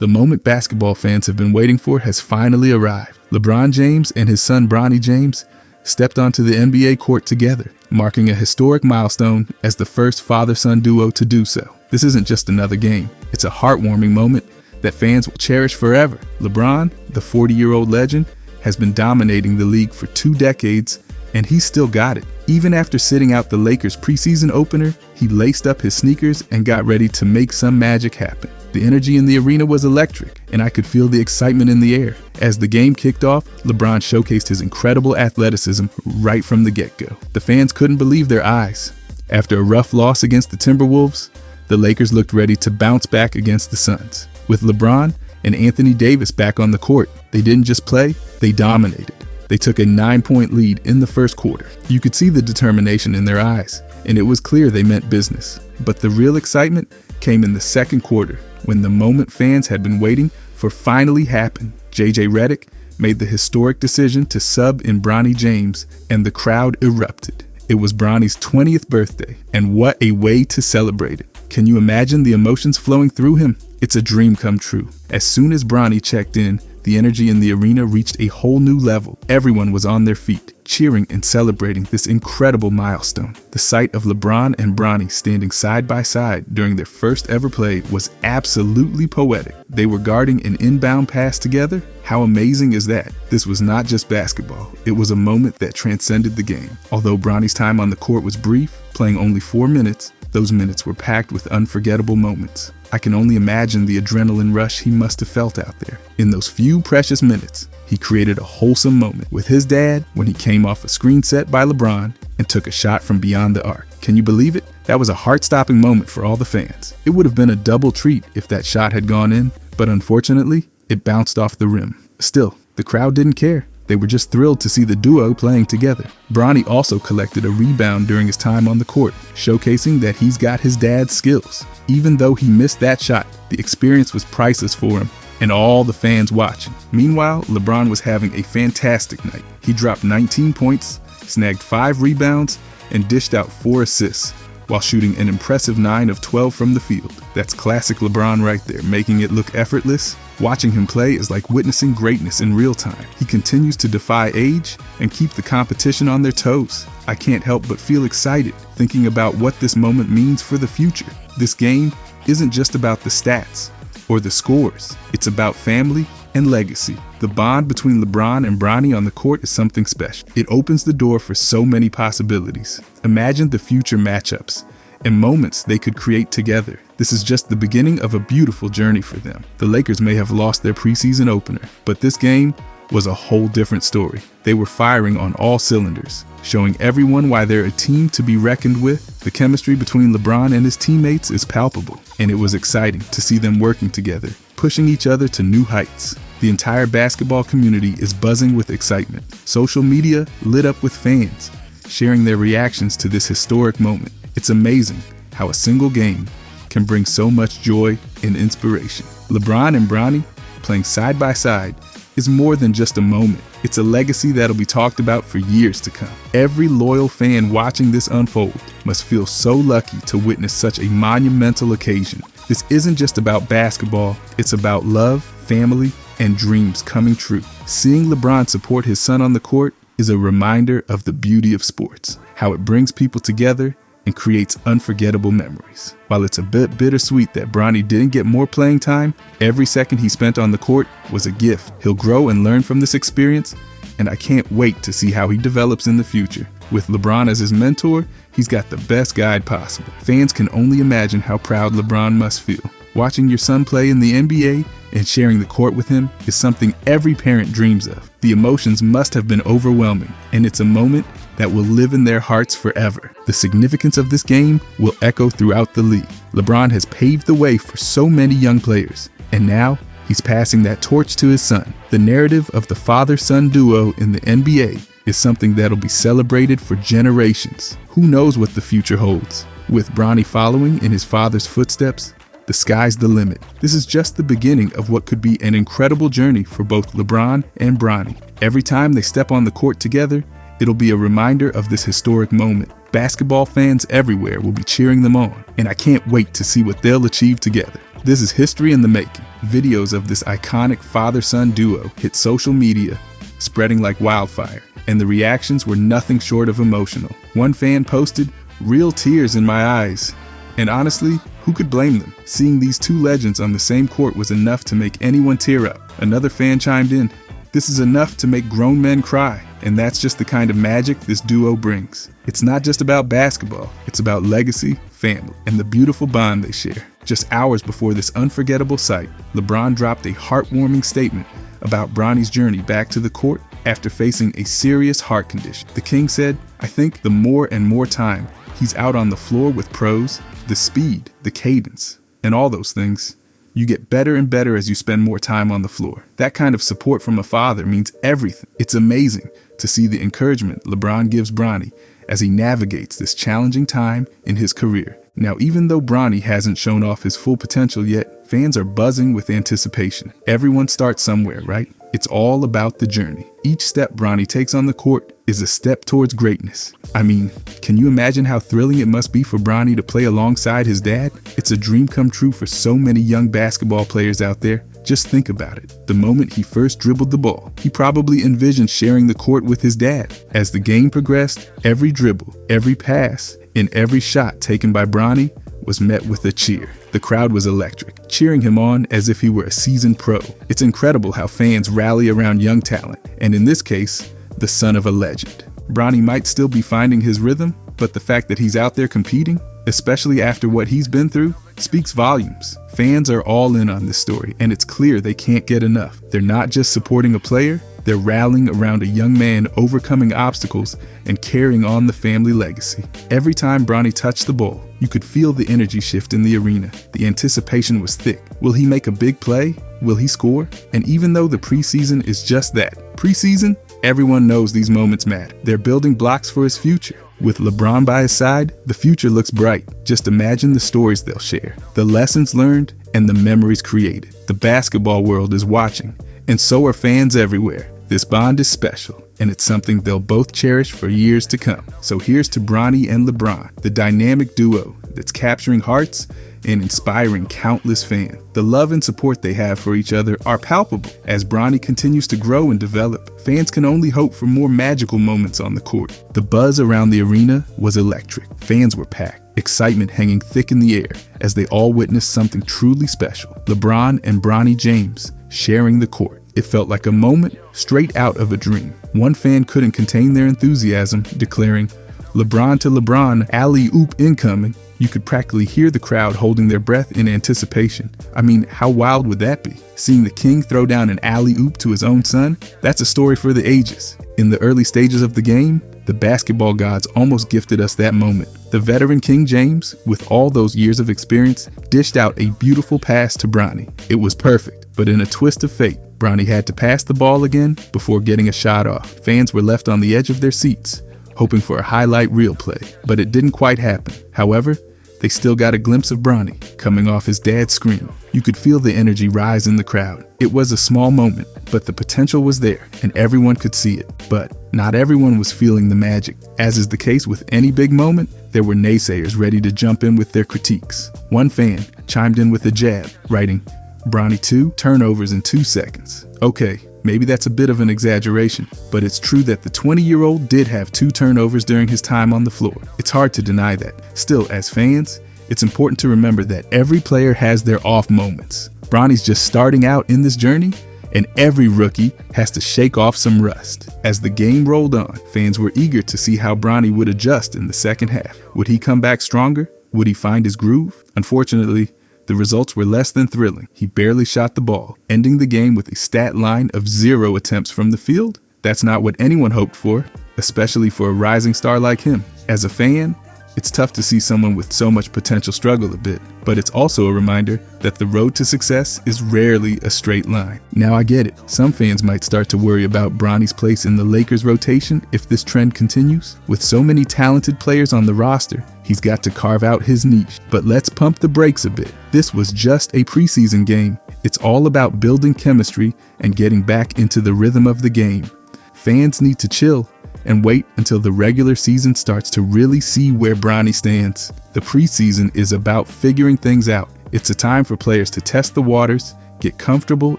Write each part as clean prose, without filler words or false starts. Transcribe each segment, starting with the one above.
The moment basketball fans have been waiting for has finally arrived. LeBron James and his son Bronny James stepped onto the NBA court together, marking a historic milestone as the first father-son duo to do so. This isn't just another game. It's a heartwarming moment that fans will cherish forever. LeBron, the 40-year-old legend, has been dominating the league for 2 decades, and he's still got it. Even after sitting out the Lakers' preseason opener, he laced up his sneakers and got ready to make some magic happen. The energy in the arena was electric, and I could feel the excitement in the air. As the game kicked off, LeBron showcased his incredible athleticism right from the get-go. The fans couldn't believe their eyes. After a rough loss against the Timberwolves, the Lakers looked ready to bounce back against the Suns. With LeBron and Anthony Davis back on the court, they didn't just play, they dominated. They took a 9-point lead in the first quarter. You could see the determination in their eyes, and it was clear they meant business. But the real excitement came in the second quarter, when the moment fans had been waiting for finally happened. JJ Redick made the historic decision to sub in Bronny James, and the crowd erupted. It was Bronny's 20th birthday, and what a way to celebrate it. Can you imagine the emotions flowing through him? It's a dream come true. As soon as Bronny checked in, the energy in the arena reached a whole new level. Everyone was on their feet, cheering and celebrating this incredible milestone. The sight of LeBron and Bronny standing side by side during their first ever play was absolutely poetic. They were guarding an inbound pass together. How amazing is that? This was not just basketball. It was a moment that transcended the game. Although Bronny's time on the court was brief, playing only 4 minutes, those minutes were packed with unforgettable moments. I can only imagine the adrenaline rush he must have felt out there. In those few precious minutes, he created a wholesome moment with his dad when he came off a screen set by LeBron and took a shot from beyond the arc. Can you believe it? That was a heart-stopping moment for all the fans. It would have been a double treat if that shot had gone in, but unfortunately, it bounced off the rim. Still, the crowd didn't care. They were just thrilled to see the duo playing together. Bronny also collected a rebound during his time on the court, showcasing that he's got his dad's skills. Even though he missed that shot, the experience was priceless for him and all the fans watching. Meanwhile, LeBron was having a fantastic night. He dropped 19 points, snagged 5 rebounds, and dished out 4 assists, while shooting an impressive 9 of 12 from the field. That's classic LeBron right there, making it look effortless. Watching him play is like witnessing greatness in real time. He continues to defy age and keep the competition on their toes. I can't help but feel excited thinking about what this moment means for the future. This game isn't just about the stats or the scores. It's about family and legacy. The bond between LeBron and Bronny on the court is something special. It opens the door for so many possibilities. Imagine the future matchups and moments they could create together. This is just the beginning of a beautiful journey for them. The Lakers may have lost their preseason opener, but this game was a whole different story. They were firing on all cylinders, showing everyone why they're a team to be reckoned with. The chemistry between LeBron and his teammates is palpable, and it was exciting to see them working together, pushing each other to new heights. The entire basketball community is buzzing with excitement. Social media lit up with fans, sharing their reactions to this historic moment. It's amazing how a single game can bring so much joy and inspiration. LeBron and Bronny playing side by side is more than just a moment. It's a legacy that'll be talked about for years to come. Every loyal fan watching this unfold must feel so lucky to witness such a monumental occasion. This isn't just about basketball, it's about love, family, and dreams coming true. Seeing LeBron support his son on the court is a reminder of the beauty of sports, how it brings people together and creates unforgettable memories. While it's a bit bittersweet that Bronny didn't get more playing time, every second he spent on the court was a gift. He'll grow and learn from this experience, and I can't wait to see how he develops in the future. With LeBron as his mentor, he's got the best guide possible. Fans can only imagine how proud LeBron must feel. Watching your son play in the NBA and sharing the court with him is something every parent dreams of. The emotions must have been overwhelming, and it's a moment that will live in their hearts forever. The significance of this game will echo throughout the league. LeBron has paved the way for so many young players, and now he's passing that torch to his son. The narrative of the father-son duo in the NBA is something that'll be celebrated for generations. Who knows what the future holds? With Bronny following in his father's footsteps, the sky's the limit. This is just the beginning of what could be an incredible journey for both LeBron and Bronny. Every time they step on the court together, it'll be a reminder of this historic moment. Basketball fans everywhere will be cheering them on, and I can't wait to see what they'll achieve together. This is history in the making. Videos of this iconic father-son duo hit social media, spreading like wildfire, and the reactions were nothing short of emotional. One fan posted, "Real tears in my eyes." And honestly, who could blame them? Seeing these two legends on the same court was enough to make anyone tear up. Another fan chimed in, "This is enough to make grown men cry." And that's just the kind of magic this duo brings. It's not just about basketball, it's about legacy, family, and the beautiful bond they share. Just hours before this unforgettable sight, LeBron dropped a heartwarming statement about Bronny's journey back to the court after facing a serious heart condition. The King said, "I think the more and more time he's out on the floor with pros, the speed, the cadence, and all those things, you get better and better as you spend more time on the floor." That kind of support from a father means everything. It's amazing to see the encouragement LeBron gives Bronny as he navigates this challenging time in his career. Now, even though Bronny hasn't shown off his full potential yet, fans are buzzing with anticipation. Everyone starts somewhere, right? It's all about the journey. Each step Bronny takes on the court is a step towards greatness. I mean, can you imagine how thrilling it must be for Bronny to play alongside his dad? It's a dream come true for so many young basketball players out there. Just think about it. The moment he first dribbled the ball, he probably envisioned sharing the court with his dad. As the game progressed, every dribble, every pass, and every shot taken by Bronny was met with a cheer. The crowd was electric, cheering him on as if he were a seasoned pro. It's incredible how fans rally around young talent, and in this case, the son of a legend. Bronny might still be finding his rhythm, but the fact that he's out there competing, especially after what he's been through, speaks volumes. Fans are all in on this story, and it's clear they can't get enough. They're not just supporting a player, they're rallying around a young man overcoming obstacles and carrying on the family legacy. Every time Bronny touched the ball, you could feel the energy shift in the arena. The anticipation was thick. Will he make a big play? Will he score? And even though the preseason is just that, preseason, everyone knows these moments matter. They're building blocks for his future. With LeBron by his side, the future looks bright. Just imagine the stories they'll share, the lessons learned, and the memories created. The basketball world is watching, and so are fans everywhere. This bond is special, and it's something they'll both cherish for years to come. So here's to Bronny and LeBron, the dynamic duo that's capturing hearts and inspiring countless fans. The love and support they have for each other are palpable. As Bronny continues to grow and develop, fans can only hope for more magical moments on the court. The buzz around the arena was electric. Fans were packed, excitement hanging thick in the air as they all witnessed something truly special. LeBron and Bronny James sharing the court. It felt like a moment straight out of a dream. One fan couldn't contain their enthusiasm, declaring, "LeBron to LeBron, alley-oop incoming." You could practically hear the crowd holding their breath in anticipation. I mean, how wild would that be? Seeing the King throw down an alley-oop to his own son? That's a story for the ages. In the early stages of the game, the basketball gods almost gifted us that moment. The veteran King James, with all those years of experience, dished out a beautiful pass to Bronny. It was perfect, but in a twist of fate, Bronny had to pass the ball again before getting a shot off. Fans were left on the edge of their seats, hoping for a highlight reel play, but it didn't quite happen. However, they still got a glimpse of Bronny coming off his dad's screen. You could feel the energy rise in the crowd. It was a small moment, but the potential was there, and everyone could see it. But not everyone was feeling the magic. As is the case with any big moment, there were naysayers ready to jump in with their critiques. One fan chimed in with a jab, writing, "Bronny 2 turnovers in 2 seconds. Okay, maybe that's a bit of an exaggeration, but it's true that the 20-year-old did have 2 turnovers during his time on the floor. It's hard to deny that. Still, as fans, it's important to remember that every player has their off moments. Bronny's just starting out in this journey, and every rookie has to shake off some rust." As the game rolled on, fans were eager to see how Bronny would adjust in the second half. Would he come back stronger? Would he find his groove? Unfortunately, the results were less than thrilling. He barely shot the ball, ending the game with a stat line of 0 attempts from the field. That's not what anyone hoped for, especially for a rising star like him. As a fan, it's tough to see someone with so much potential struggle a bit, but it's also a reminder that the road to success is rarely a straight line. Now I get it. Some fans might start to worry about Bronny's place in the Lakers rotation if this trend continues. With so many talented players on the roster, he's got to carve out his niche. But let's pump the brakes a bit. This was just a preseason game. It's all about building chemistry and getting back into the rhythm of the game. Fans need to chill and wait until the regular season starts to really see where Bronny stands. The preseason is about figuring things out, It's a time for players to test the waters, get comfortable,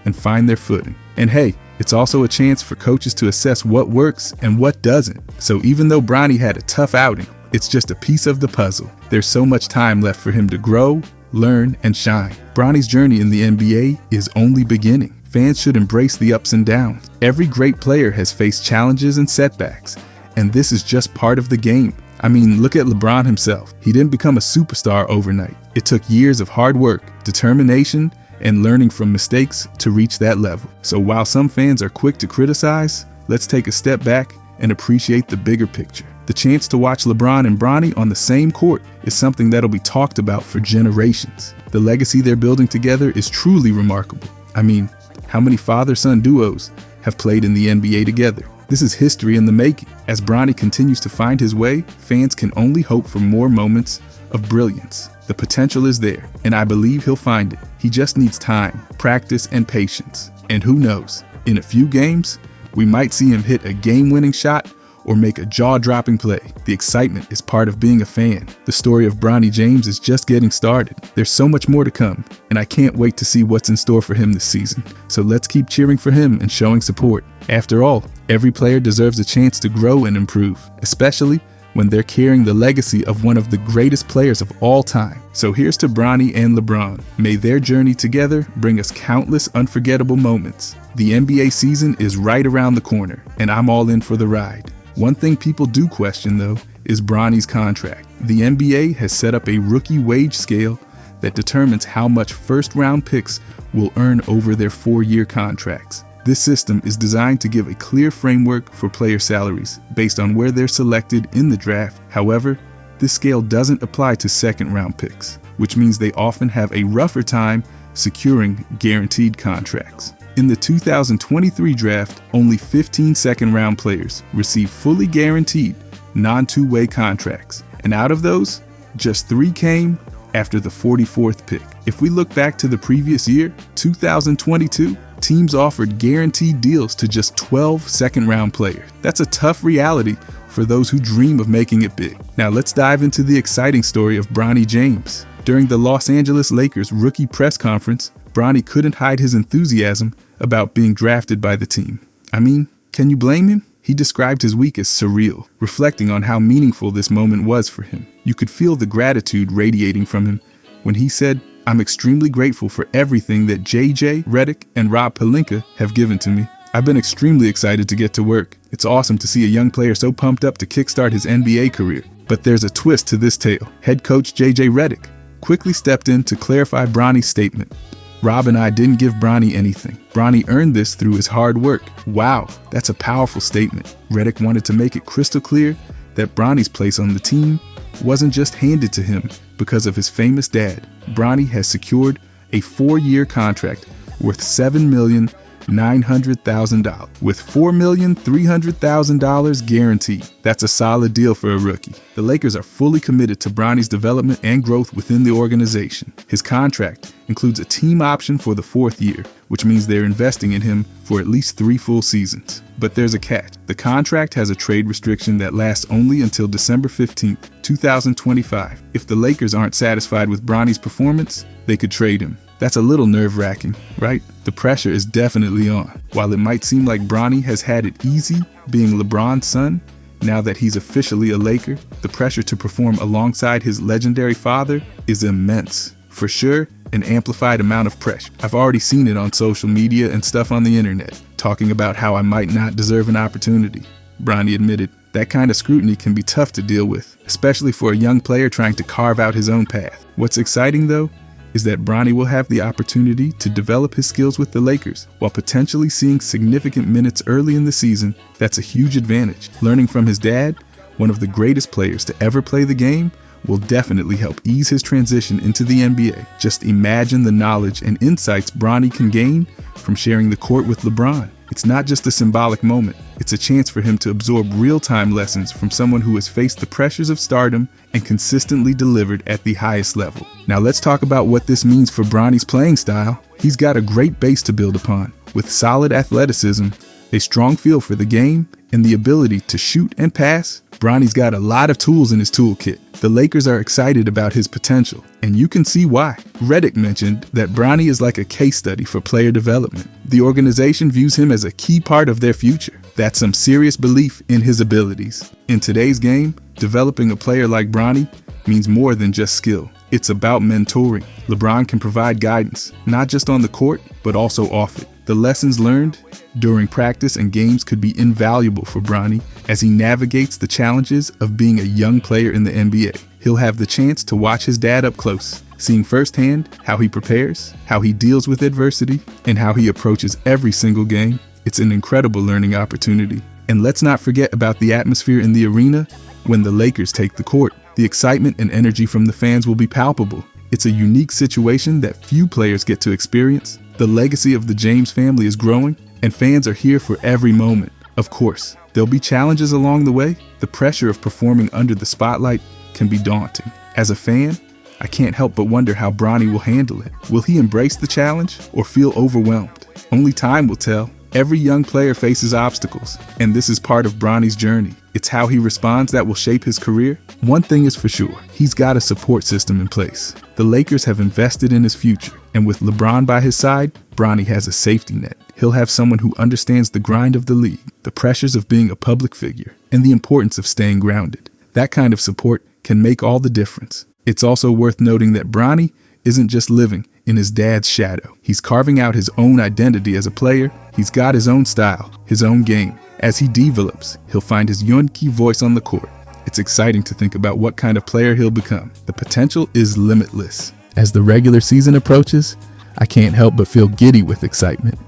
and find their footing. And hey, it's also a chance for coaches to assess what works and what doesn't. So even though Bronny had a tough outing, it's just a piece of the puzzle. There's so much time left for him to grow, learn, and shine. Bronny's journey in the NBA is only beginning. Fans should embrace the ups and downs. Every great player has faced challenges and setbacks, and this is just part of the game. I mean, look at LeBron himself. He didn't become a superstar overnight. It took years of hard work, determination, and learning from mistakes to reach that level. So while some fans are quick to criticize, let's take a step back and appreciate the bigger picture. The chance to watch LeBron and Bronny on the same court is something that'll be talked about for generations. The legacy they're building together is truly remarkable. I mean, how many father-son duos have played in the NBA together? This is history in the making. As Bronny continues to find his way, fans can only hope for more moments of brilliance. The potential is there, and I believe he'll find it. He just needs time, practice, and patience. And who knows, in a few games, we might see him hit a game-winning shot or make a jaw-dropping play. The excitement is part of being a fan. The story of Bronny James is just getting started. There's so much more to come, and I can't wait to see what's in store for him this season. So let's keep cheering for him and showing support. After all, every player deserves a chance to grow and improve, especially when they're carrying the legacy of one of the greatest players of all time. So here's to Bronny and LeBron. May their journey together bring us countless unforgettable moments. The NBA season is right around the corner, and I'm all in for the ride. One thing people do question, though, is Bronny's contract. The NBA has set up a rookie wage scale that determines how much first-round picks will earn over their 4-year contracts. This system is designed to give a clear framework for player salaries based on where they're selected in the draft. However, this scale doesn't apply to second-round picks, which means they often have a rougher time securing guaranteed contracts. In the 2023 draft, only 15 second-round players received fully guaranteed, non-two-way contracts, and out of those, just 3 came after the 44th pick. If we look back to the previous year, 2022, teams offered guaranteed deals to just 12 second-round players. That's a tough reality for those who dream of making it big. Now let's dive into the exciting story of Bronny James. During the Los Angeles Lakers rookie press conference, Bronny couldn't hide his enthusiasm about being drafted by the team. I mean, can you blame him? He described his week as surreal, reflecting on how meaningful this moment was for him. You could feel the gratitude radiating from him when he said, "I'm extremely grateful for everything that JJ Redick and Rob Pelinka have given to me. I've been extremely excited to get to work. It's awesome to see a young player so pumped up to kickstart his NBA career." But there's a twist to this tale. Head coach JJ Redick quickly stepped in to clarify Bronny's statement. "Rob and I didn't give Bronny anything. Bronny earned this through his hard work." Wow, that's a powerful statement. Redick wanted to make it crystal clear that Bronny's place on the team wasn't just handed to him because of his famous dad. Bronny has secured a 4-year contract worth $7,900,000 with $4,300,000 guaranteed. That's a solid deal for a rookie. The Lakers are fully committed to Bronny's development and growth within the organization. His contract includes a team option for the 4th year, which means they're investing in him for at least 3 full seasons. But there's a catch. The contract has a trade restriction that lasts only until December 15th, 2025. If the Lakers aren't satisfied with Bronny's performance, they could trade him. That's a little nerve-wracking, right? The pressure is definitely on. While it might seem like Bronny has had it easy being LeBron's son, now that he's officially a Laker, the pressure to perform alongside his legendary father is immense. For sure, an amplified amount of pressure. I've already seen it on social media and stuff on the internet, talking about how I might not deserve an opportunity. Bronny admitted, that kind of scrutiny can be tough to deal with, especially for a young player trying to carve out his own path. What's exciting though, is that Bronny will have the opportunity to develop his skills with the Lakers while potentially seeing significant minutes early in the season. That's a huge advantage. Learning from his dad, one of the greatest players to ever play the game, will definitely help ease his transition into the NBA. Just imagine the knowledge and insights Bronny can gain from sharing the court with LeBron. It's not just a symbolic moment, it's a chance for him to absorb real-time lessons from someone who has faced the pressures of stardom and consistently delivered at the highest level. Now let's talk about what this means for Bronny's playing style. He's got a great base to build upon. With solid athleticism, a strong feel for the game, and the ability to shoot and pass, Bronny's got a lot of tools in his toolkit. The Lakers are excited about his potential, and you can see why. Redick mentioned that Bronny is like a case study for player development. The organization views him as a key part of their future. That's some serious belief in his abilities. In today's game, developing a player like Bronny means more than just skill. It's about mentoring. LeBron can provide guidance, not just on the court, but also off it. The lessons learned during practice and games could be invaluable for Bronny as he navigates the challenges of being a young player in the NBA. He'll have the chance to watch his dad up close, seeing firsthand how he prepares, how he deals with adversity, and how he approaches every single game. It's an incredible learning opportunity. And let's not forget about the atmosphere in the arena when the Lakers take the court. The excitement and energy from the fans will be palpable. It's a unique situation that few players get to experience. The legacy of the James family is growing, and fans are here for every moment. Of course, there'll be challenges along the way. The pressure of performing under the spotlight can be daunting. As a fan, I can't help but wonder how Bronny will handle it. Will he embrace the challenge or feel overwhelmed? Only time will tell. Every young player faces obstacles, and this is part of Bronny's journey. It's how he responds that will shape his career. One thing is for sure, he's got a support system in place. The Lakers have invested in his future, and with LeBron by his side, Bronny has a safety net. He'll have someone who understands the grind of the league, the pressures of being a public figure, and the importance of staying grounded. That kind of support can make all the difference. It's also worth noting that Bronny isn't just living in his dad's shadow. He's carving out his own identity as a player. He's got his own style, his own game. As he develops, he'll find his unique voice on the court. It's exciting to think about what kind of player he'll become. The potential is limitless. As the regular season approaches, I can't help but feel giddy with excitement.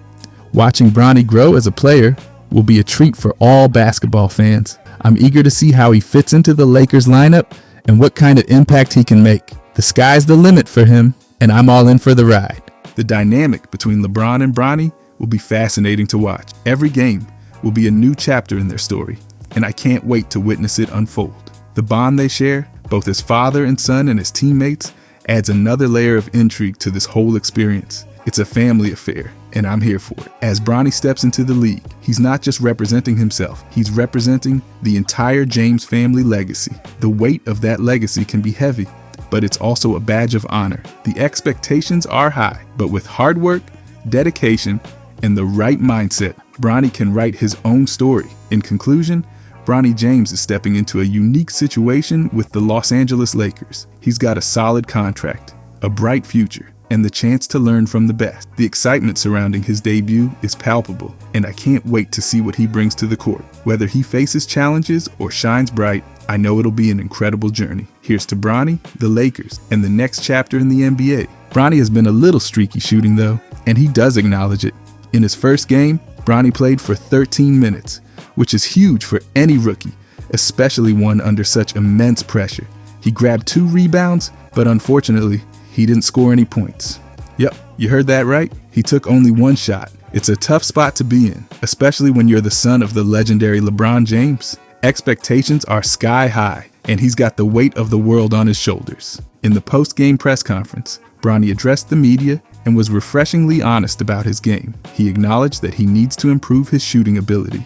Watching Bronny grow as a player will be a treat for all basketball fans. I'm eager to see how he fits into the Lakers lineup and what kind of impact he can make. The sky's the limit for him, and I'm all in for the ride. The dynamic between LeBron and Bronny will be fascinating to watch. Every game will be a new chapter in their story, and I can't wait to witness it unfold. The bond they share, both as father and son and as teammates, adds another layer of intrigue to this whole experience. It's a family affair, and I'm here for it. As Bronny steps into the league, he's not just representing himself, he's representing the entire James family legacy. The weight of that legacy can be heavy, but it's also a badge of honor. The expectations are high, but with hard work, dedication, and the right mindset, Bronny can write his own story. In conclusion, Bronny James is stepping into a unique situation with the Los Angeles Lakers. He's got a solid contract, a bright future, and the chance to learn from the best. The excitement surrounding his debut is palpable, and I can't wait to see what he brings to the court. Whether he faces challenges or shines bright, I know it'll be an incredible journey. Here's to Bronny, the Lakers, and the next chapter in the NBA. Bronny has been a little streaky shooting though, and he does acknowledge it. In his first game, Bronny played for 13 minutes, which is huge for any rookie, especially one under such immense pressure. He grabbed 2 rebounds, but unfortunately, he didn't score any points. Yep, you heard that right. He took only 1 shot. It's a tough spot to be in, especially when you're the son of the legendary LeBron James. Expectations are sky high, and he's got the weight of the world on his shoulders. In the post-game press conference, Bronny addressed the media and was refreshingly honest about his game. He acknowledged that he needs to improve his shooting ability.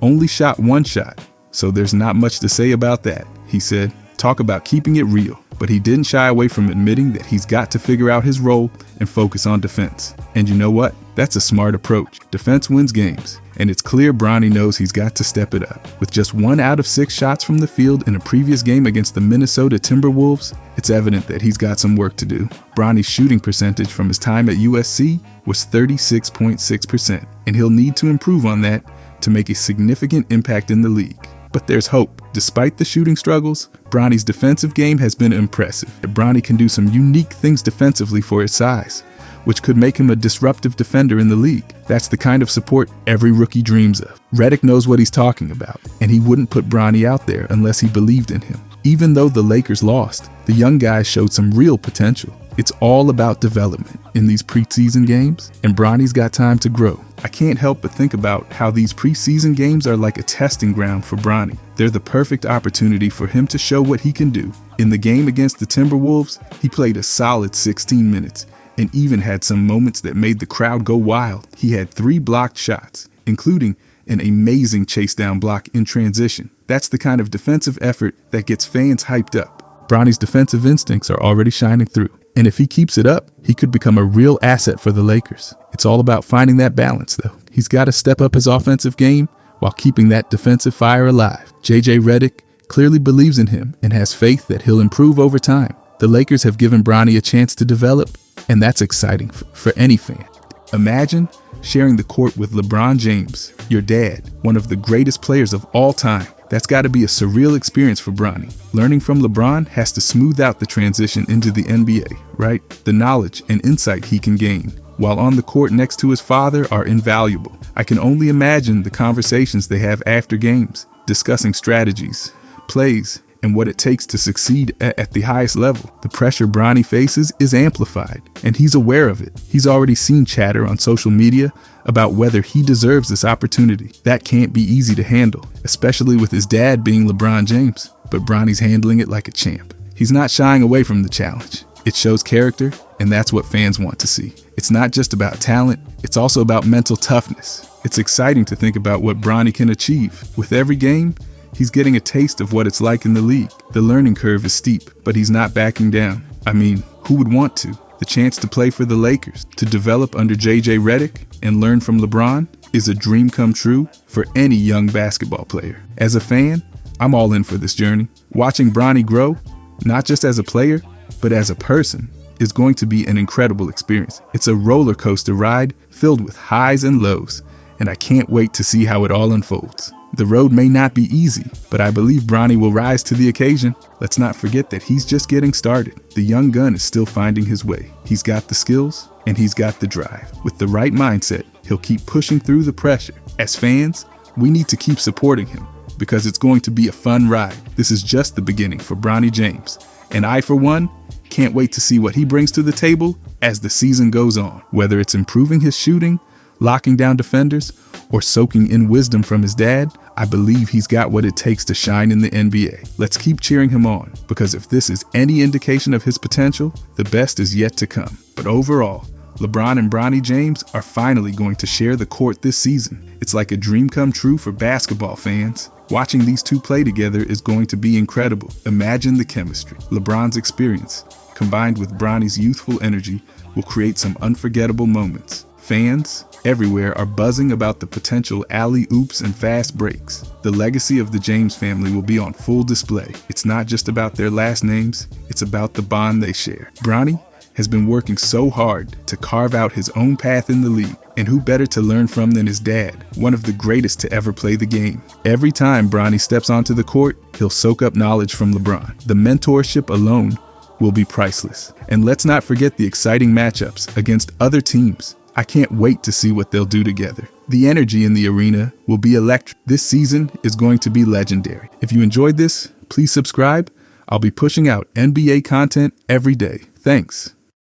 Only shot 1 shot, so there's not much to say about that, he said. Talk about keeping it real. But he didn't shy away from admitting that he's got to figure out his role and focus on defense. And you know what? That's a smart approach. Defense wins games, and it's clear Bronny knows he's got to step it up. With just 1 out of 6 shots from the field in a previous game against the Minnesota Timberwolves, it's evident that he's got some work to do. Bronny's shooting percentage from his time at USC was 36.6%, and he'll need to improve on that to make a significant impact in the league. But there's hope. Despite the shooting struggles, Bronny's defensive game has been impressive. Bronny can do some unique things defensively for his size, which could make him a disruptive defender in the league. That's the kind of support every rookie dreams of. Redick knows what he's talking about, and he wouldn't put Bronny out there unless he believed in him. Even though the Lakers lost, the young guys showed some real potential. It's all about development in these preseason games, and Bronny's got time to grow. I can't help but think about how these preseason games are like a testing ground for Bronny. They're the perfect opportunity for him to show what he can do. In the game against the Timberwolves, he played a solid 16 minutes and even had some moments that made the crowd go wild. He had 3 blocked shots, including an amazing chase down block in transition. That's the kind of defensive effort that gets fans hyped up. Bronny's defensive instincts are already shining through, and if he keeps it up, he could become a real asset for the Lakers. It's all about finding that balance, though. He's got to step up his offensive game while keeping that defensive fire alive. JJ Redick clearly believes in him and has faith that he'll improve over time. The Lakers have given Bronny a chance to develop, and that's exciting for any fan. Imagine sharing the court with LeBron James, your dad, one of the greatest players of all time. That's got to be a surreal experience for Bronny. Learning from LeBron has to smooth out the transition into the NBA, right? The knowledge and insight he can gain while on the court next to his father are invaluable. I can only imagine the conversations they have after games, discussing strategies, plays, and what it takes to succeed at the highest level. The pressure Bronny faces is amplified, and he's aware of it. He's already seen chatter on social media about whether he deserves this opportunity. That can't be easy to handle, especially with his dad being LeBron James. But Bronny's handling it like a champ. He's not shying away from the challenge. It shows character, and that's what fans want to see. It's not just about talent, it's also about mental toughness. It's exciting to think about what Bronny can achieve. With every game, he's getting a taste of what it's like in the league. The learning curve is steep, but he's not backing down. I mean, who would want to? The chance to play for the Lakers, to develop under JJ Redick and learn from LeBron is a dream come true for any young basketball player. As a fan, I'm all in for this journey. Watching Bronny grow, not just as a player, but as a person, is going to be an incredible experience. It's a roller coaster ride filled with highs and lows, and I can't wait to see how it all unfolds. The road may not be easy, but I believe Bronny will rise to the occasion. Let's not forget that he's just getting started. The young gun is still finding his way. He's got the skills, and he's got the drive. With the right mindset, he'll keep pushing through the pressure. As fans, we need to keep supporting him, because it's going to be a fun ride. This is just the beginning for Bronny James, and I, for one, can't wait to see what he brings to the table as the season goes on. Whether it's improving his shooting, locking down defenders, or soaking in wisdom from his dad, I believe he's got what it takes to shine in the NBA. Let's keep cheering him on, because if this is any indication of his potential, the best is yet to come. But overall, LeBron and Bronny James are finally going to share the court this season. It's like a dream come true for basketball fans. Watching these two play together is going to be incredible. Imagine the chemistry. LeBron's experience, combined with Bronny's youthful energy, will create some unforgettable moments. Fans everywhere are buzzing about the potential alley-oops and fast breaks. The legacy of the James family will be on full display. It's not just about their last names, it's about the bond they share. Bronny has been working so hard to carve out his own path in the league, and who better to learn from than his dad, one of the greatest to ever play the game. Every time Bronny steps onto the court, he'll soak up knowledge from LeBron. The mentorship alone will be priceless. And let's not forget the exciting matchups against other teams. I can't wait to see what they'll do together. The energy in the arena will be electric. This season is going to be legendary. If you enjoyed this, please subscribe. I'll be pushing out NBA content every day. Thanks.